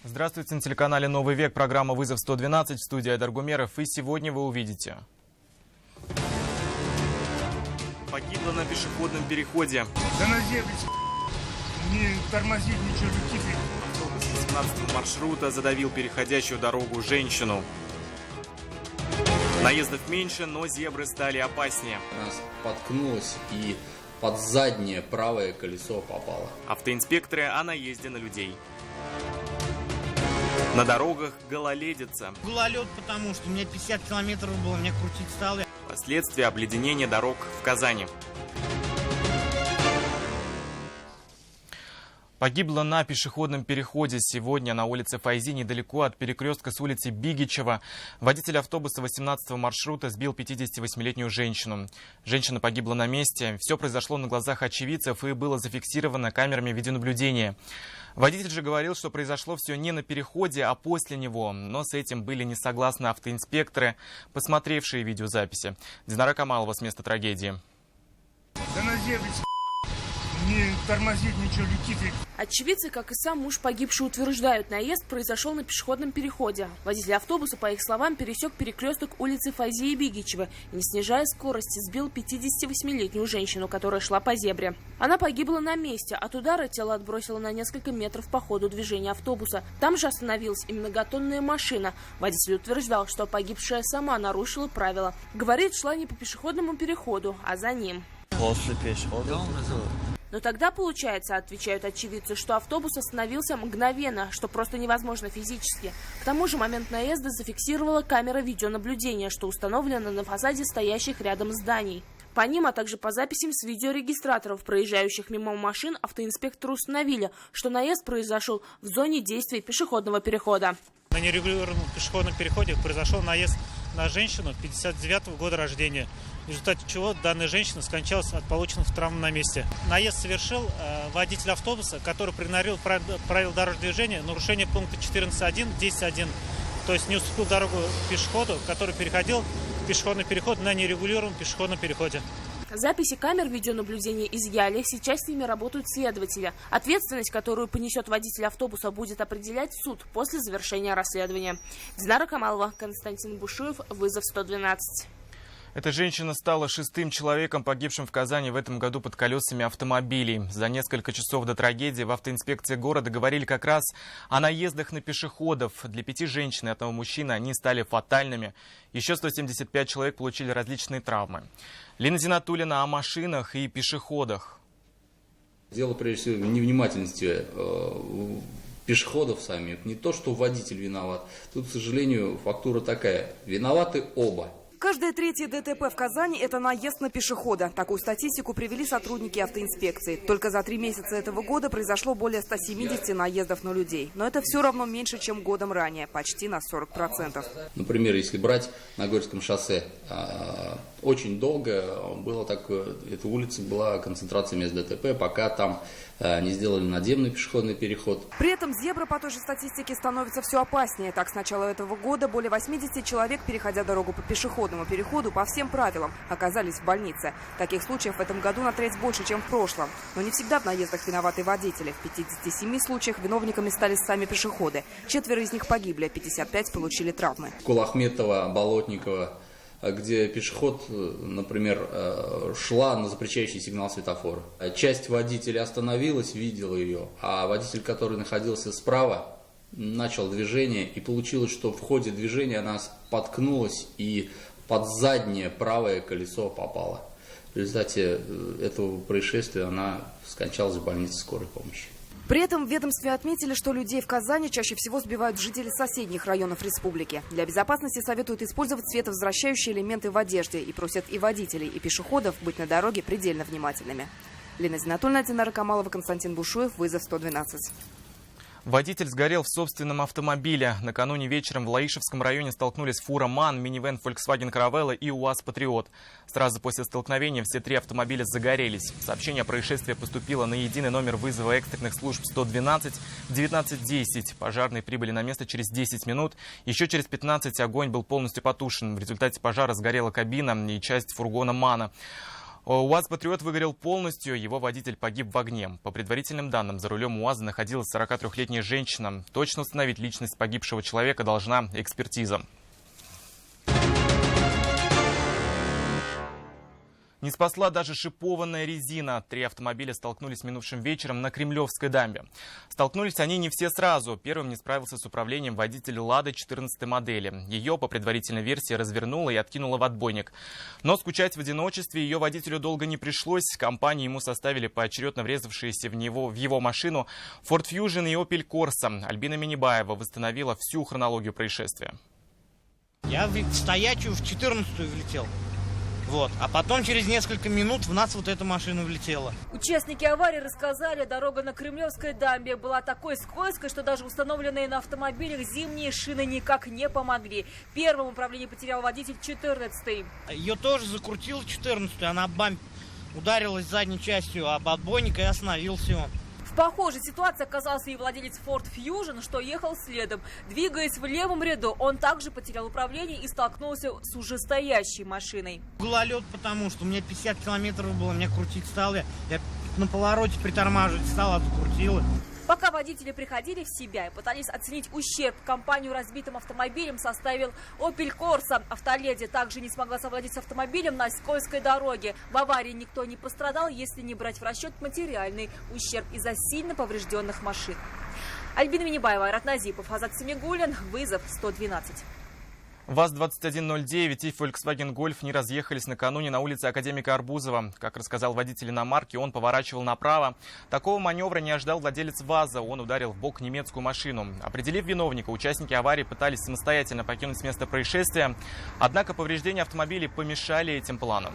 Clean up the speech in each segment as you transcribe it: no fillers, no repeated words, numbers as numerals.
Здравствуйте, на телеканале «Новый век», программа «Вызов 112», в студии Айдар Гумеров, и сегодня вы увидите. Погибла на пешеходном переходе. Да на зебре, не тормозить, ничего, не тихо. Автобус 18 маршрута задавил переходящую дорогу женщину. Наездов меньше, но зебры стали опаснее. Она споткнулась и под заднее правое колесо попала. Автоинспекторы о наезде на людей. На дорогах гололедица. Гололед, потому что у меня 50 километров было, меня крутить стало. Последствия обледенения дорог в Казани. Погибла на пешеходном переходе сегодня на улице Файзи, недалеко от перекрестка с улицы Бигичева. Водитель автобуса 18-го маршрута сбил 58-летнюю женщину. Женщина погибла на месте. Все произошло на глазах очевидцев и было зафиксировано камерами видеонаблюдения. Водитель же говорил, что произошло все не на переходе, а после него. Но с этим были не согласны автоинспекторы, посмотревшие видеозаписи. Динара Камалова с места трагедии. Да на зебре, не тормозить, ничего, не тихо. Очевидцы, как и сам муж погибший, утверждают, наезд произошел на пешеходном переходе. Водитель автобуса, по их словам, пересек перекресток улицы Файзи и Бигичева и, не снижая скорости, сбил 58-летнюю женщину, которая шла по зебре. Она погибла на месте. От удара тело отбросило на несколько метров по ходу движения автобуса. Там же остановилась и многотонная машина. Водитель утверждал, что погибшая сама нарушила правила. Говорит, шла не по пешеходному переходу, а за ним. После пешехода? Но тогда получается, отвечают очевидцы, что автобус остановился мгновенно, что просто невозможно физически. К тому же момент наезда зафиксировала камера видеонаблюдения, что установлена на фасаде стоящих рядом зданий. По ним, а также по записям с видеорегистраторов, проезжающих мимо машин, автоинспекторы установили, что наезд произошел в зоне действия пешеходного перехода. На нерегулированном пешеходном переходе произошел наезд на женщину 59-го года рождения, в результате чего данная женщина скончалась от полученных травм на месте. Наезд совершил водитель автобуса, который проигнорировал правила дорожного движения, нарушение пункта 14.1, 10.1, то есть не уступил дорогу пешеходу, который переходил пешеходный переход на нерегулированном пешеходном переходе. Записи камер видеонаблюдения изъяли, сейчас с ними работают следователи. Ответственность, которую понесет водитель автобуса, будет определять суд после завершения расследования. Динара Камалова, Константин Бушуев, «Вызов 112». Эта женщина стала 6-м человеком, погибшим в Казани в этом году под колесами автомобилей. За несколько часов до трагедии в автоинспекции города говорили как раз о наездах на пешеходов. Для 5 женщин и одного мужчины они стали фатальными. Еще 175 человек получили различные травмы. Лина Зинатуллина о машинах и пешеходах. Дело прежде всего в невнимательности пешеходов самих. Не то, что водитель виноват. Тут, к сожалению, фактура такая. Виноваты оба. Каждое третье ДТП в Казани – это наезд на пешехода. Такую статистику привели сотрудники автоинспекции. Только за 3 месяца этого года произошло более 170 наездов на людей. Но это все равно меньше, чем годом ранее, почти на 40%. Например, если брать на Горьковском шоссе, очень долго было так, эта улица была концентрацией мест ДТП, пока там не сделали надземный пешеходный переход. При этом зебра по той же статистике становится все опаснее. Так, с начала этого года более 80 человек, переходя дорогу по пешеходному переходу по всем правилам, оказались в больнице. Таких случаев в этом году на треть больше, чем в прошлом. Но не всегда в наездах виноваты водители. В 57 случаях виновниками стали сами пешеходы. 4 из них погибли, 55 получили травмы. Кулахметова, Болотникова, где пешеход, например, шла на запрещающий сигнал светофора. Часть водителя остановилась, видела ее, а водитель, который находился справа, начал движение, и получилось, что в ходе движения она споткнулась и под заднее правое колесо попала. В результате этого происшествия она скончалась в больнице скорой помощи. При этом в ведомстве отметили, что людей в Казани чаще всего сбивают жители соседних районов республики. Для безопасности советуют использовать световозвращающие элементы в одежде и просят и водителей, и пешеходов быть на дороге предельно внимательными. Лина Зинатуллина, Динара Камалова, Константин Бушуев, «Вызов 112». Водитель сгорел в собственном автомобиле. Накануне вечером в Лаишевском районе столкнулись фура «МАН», минивэн Volkswagen Caravella и УАЗ «Патриот». Сразу после столкновения все 3 автомобиля загорелись. Сообщение о происшествии поступило на единый номер вызова экстренных служб 112 1910. Пожарные прибыли на место через 10 минут. Еще через 15 огонь был полностью потушен. В результате пожара сгорела кабина и часть фургона «МАНа». УАЗ «Патриот» выгорел полностью, его водитель погиб в огне. По предварительным данным, за рулем УАЗа находилась 43-летняя женщина. Точно установить личность погибшего человека должна экспертиза. Не спасла даже шипованная резина. 3 автомобиля столкнулись минувшим вечером на Кремлевской дамбе. Столкнулись они не все сразу. Первым не справился с управлением водитель «Лады» 14-й модели. Ее, по предварительной версии, развернула и откинула в отбойник. Но скучать в одиночестве ее водителю долго не пришлось. Компании ему составили поочередно врезавшиеся в его машину Ford Fusion и Opel Corsa. Альбина Минибаева восстановила всю хронологию происшествия. Я в стоячую в 14-ю влетел. Вот. А потом через несколько минут в нас вот эта машина влетела. Участники аварии рассказали, дорога на Кремлевской дамбе была такой скользкой, что даже установленные на автомобилях зимние шины никак не помогли. Первым управление потерял водитель 14-й. Ее тоже закрутил 14-ю, она ударилась задней частью об отбойник и остановился он. В похожей ситуации оказался и владелец Ford Fusion, что ехал следом. Двигаясь в левом ряду, он также потерял управление и столкнулся с уже стоящей машиной. Гололед, потому что у меня 50 километров было, меня крутить стало. Я на повороте притормаживать стал, а закрутило. Пока водители приходили в себя и пытались оценить ущерб, компанию разбитым автомобилем составил Opel Corsa. Автоледи также не смогла совладать с автомобилем на скользкой дороге. В аварии никто не пострадал, если не брать в расчет материальный ущерб из-за сильно поврежденных машин. Альбина Минибаева, Айрат Назипов, Азат Семигулин, вызов 112. ВАЗ-2109 и Volkswagen Golf не разъехались накануне на улице Академика Арбузова. Как рассказал водитель иномарки, он поворачивал направо. Такого маневра не ожидал владелец ВАЗа. Он ударил в бок немецкую машину. Определив виновника, участники аварии пытались самостоятельно покинуть место происшествия. Однако повреждения автомобилей помешали этим планам.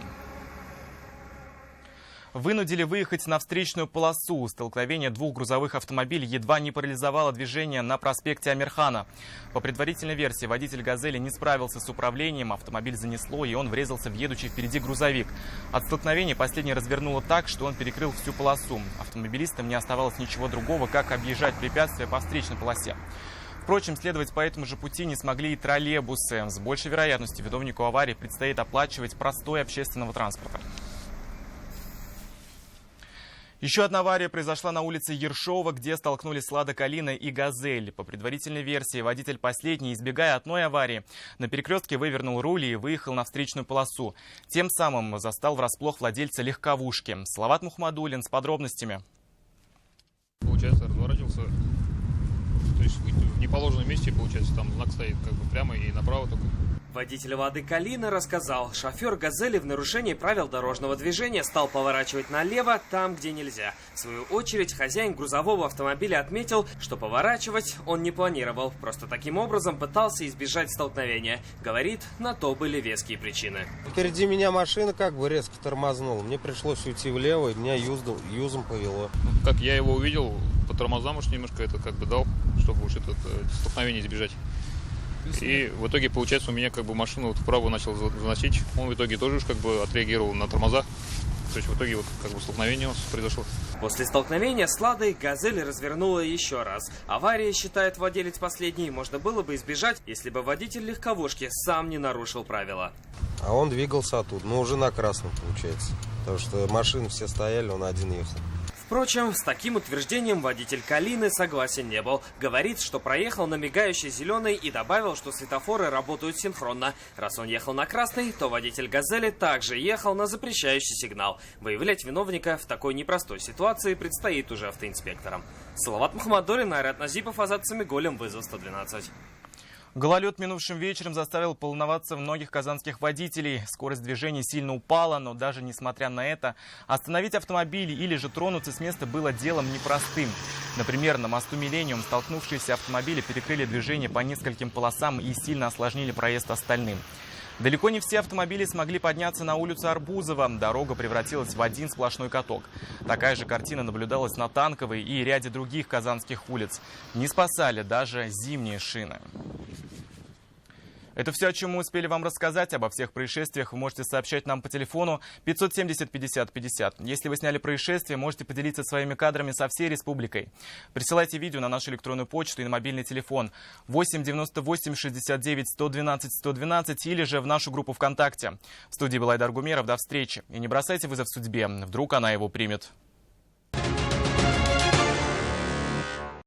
Вынудили выехать на встречную полосу. Столкновение двух грузовых автомобилей едва не парализовало движение на проспекте Амирхана. По предварительной версии, водитель «Газели» не справился с управлением, автомобиль занесло, и он врезался в едущий впереди грузовик. От столкновения последний развернуло так, что он перекрыл всю полосу. Автомобилистам не оставалось ничего другого, как объезжать препятствия по встречной полосе. Впрочем, следовать по этому же пути не смогли и троллейбусы. С большей вероятностью виновнику аварии предстоит оплачивать простой общественного транспорта. Еще одна авария произошла на улице Ершова, где столкнулись «Лада Калина» и «Газель». По предварительной версии, водитель последний, избегая одной аварии, на перекрестке вывернул руль и выехал на встречную полосу. Тем самым застал врасплох владельца легковушки. Салават Мухаммадуллин с подробностями. Получается, разворачивался, то есть в неположенном месте, получается, там знак стоит как бы прямо и направо только. Водитель «Лады Калина» рассказал, шофер «Газели» в нарушении правил дорожного движения стал поворачивать налево там, где нельзя. В свою очередь, хозяин грузового автомобиля отметил, что поворачивать он не планировал, просто таким образом пытался избежать столкновения. Говорит, на то были веские причины. Впереди меня машина как бы резко тормознула, мне пришлось уйти влево, и меня юзом повело. Как я его увидел, по тормозам уж немножко это как бы дал, чтобы уж это столкновение избежать. И в итоге, получается, у меня как бы машину вот вправо начал заносить. Он в итоге тоже уж как бы отреагировал на тормоза. То есть в итоге вот как бы столкновение у нас произошло. После столкновения с «Ладой» «Газель» развернула еще раз. Авария, считает владелец последней, можно было бы избежать, если бы водитель легковушки сам не нарушил правила. А он двигался оттуда, но уже на красном получается. Потому что машины все стояли, он один ехал. Впрочем, с таким утверждением водитель «Калины» согласен не был. Говорит, что проехал на мигающий зеленый и добавил, что светофоры работают синхронно. Раз он ехал на красный, то водитель «Газели» также ехал на запрещающий сигнал. Выявлять виновника в такой непростой ситуации предстоит уже автоинспекторам. Салават Мухаммадуллин, Айрат Назипов, Азат Самиголем, вызов 112. Гололед минувшим вечером заставил волноваться многих казанских водителей. Скорость движения сильно упала, но даже несмотря на это, остановить автомобиль или же тронуться с места было делом непростым. Например, на мосту «Миллениум» столкнувшиеся автомобили перекрыли движение по нескольким полосам и сильно осложнили проезд остальным. Далеко не все автомобили смогли подняться на улицу Арбузова. Дорога превратилась в один сплошной каток. Такая же картина наблюдалась на Танковой и ряде других казанских улиц. Не спасали даже зимние шины. Это все, о чем мы успели вам рассказать. Обо всех происшествиях вы можете сообщать нам по телефону 570 50 50. Если вы сняли происшествие, можете поделиться своими кадрами со всей республикой. Присылайте видео на нашу электронную почту и на мобильный телефон 8 98 69 112 112 или же в нашу группу ВКонтакте. В студии был Айдар Гумеров. До встречи. И не бросайте вызов судьбе. Вдруг она его примет.